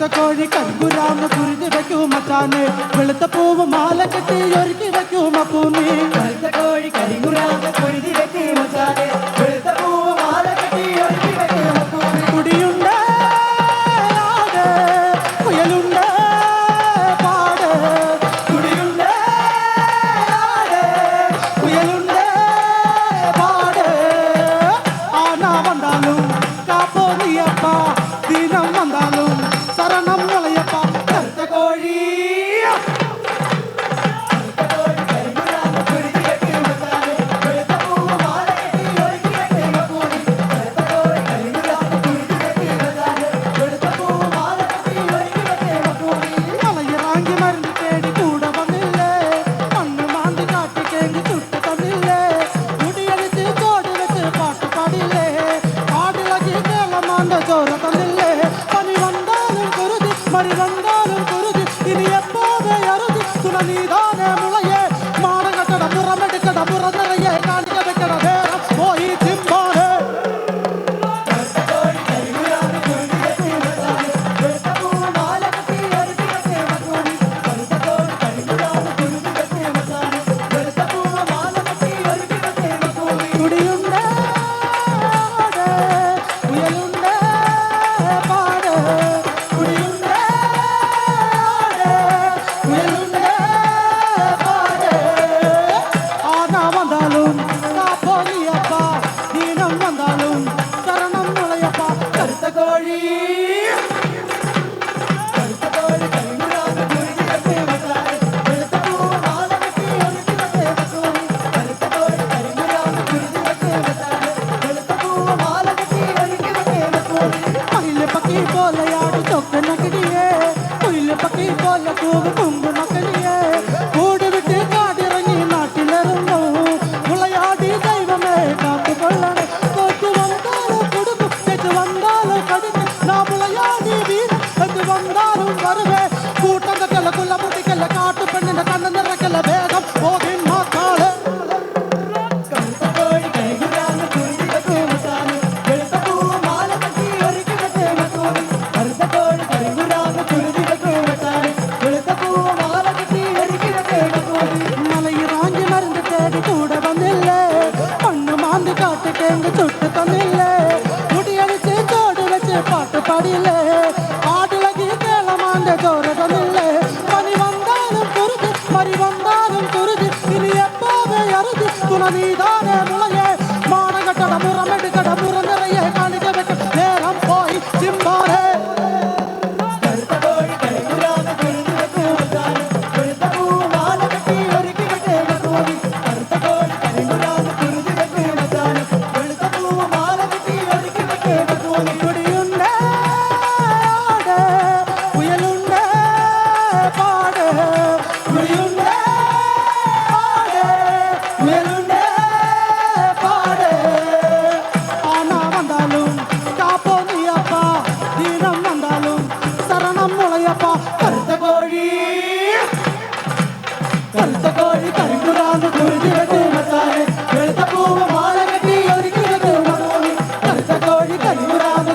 കറുത്ത കോഴി കങ്കുരാന്ന് കുരുതി വെക്കൂ മച്ചാനെ വെളുത്ത പൂവ് മാല കെട്ടി ഒരുക്കി വെക്കൂ മപ്പൂമി കറുത്ത കോഴി കരിങ്കുരാന്ന് കുരുതി വെക്കൂ മച്ചാനെ വെളുത്ത പൂവ് മാല കെട്ടി ഒരുക്കി വെക്കൂ മപ്പൂമി കുടിയുണ്ട് കുയലുണ്ട് പാട് കുടിയുണ്ട് കുയലുണ്ട് പാട് ആന വന്നാലും കാപ്പോ നീയപ്പ ദീനം വന്നാലും ശരണം മുളയപ്പ കറുത്ത കോഴി ചോര തന്നില്ലേ പനി വന്നാലും കുരുതി മണി വന്നാലും കുരുതി ഇനി എപ്പോഴേ അറുതി തുണനീതാനെ മുളയെ മാട കെട്ടട പുറമെടുക്കട പുറ നിറയെ കാണിക്ക വെക്കട നേരം പോയി ചിമ്പാണ് കുടിയുണ്ട് കുയലുണ്ട് പാട് കുടിയുണ്ട് കുയലുണ്ട് പാട് ആന വന്നാലും കാപ്പോ നീയപ്പ ദീനം വന്നാലും ശരണം മുളയപ്പ കറുത്ത കോഴി പക്കി പോലെ ആടി തൊക്കെ നക്കിടിയേ കുയില് പക്കി പോലെ കൂവ് കുമ്പ് മക്കളിയേ കൂട് വിട്ട് കാടിറങ്ങി നാട്ടിലിറങ്ങൂ മുളയാടി ദൈവമേ കാത്തുകൊള്ളണേ തോറ്റു വന്നാലും കൊടുക്കും തെറ്റ് വന്നാലും കടുക്കും നാ മുളയാടി വീട് എന്ത് വന്നാലും വരുവേ കൂട്ടം തെറ്റല്ല കുല്ലമുട്ടിക്കല്ല കാട്ടുപെണ്ണിന്റെ കണ്ണു നിറക്കല്ല വേഗം പോകിൻ മക്കള് മലയിറാഞ്ചി മരുന്ന് തേടി കൂടെ വന്നില്ലേ മണ്ണ് മാന്തി കാട്ടിക്കേങ്ക് ചുട്ട് തന്നില്ലേ മുടിയടിച്ച് ചോട് വെച്ച് പാട്ട് പാടിയില്ലേ ആടിളകി കേളമാന്റെ ചോര തന്നില്ലേ പനി വന്നാലും കുരുതി മരി വന്നാലും കുരുതി ഇനി എപ്പോഴേ അറുതി തുണനീതാനെ മുളയെ മാണ കെട്ടട പുറമെടുക്കട പുറ നിറയെ കാണിക്ക വെക്ക നേരം പോയി ചിമ്പാറേ കുടിയുണ്ട് കുയലുണ്ട് പാട് കുടിയുണ്ട് കുയലുണ്ട് പാട് ആന വന്നാലും കാപ്പോ നീയപ്പ ദീനം വന്നാലും ശരണം മുളയപ്പ കറുത്ത കോഴി കരിങ്കുരാന്ന് കുരുതി വെക്കൂ മച്ചാനെ വെളുത്ത പൂവ് മാല കെട്ടി ഒരുക്കി വെക്കൂ മക്കളി കറുത്ത കോഴി കരിങ്കുരാന്ന്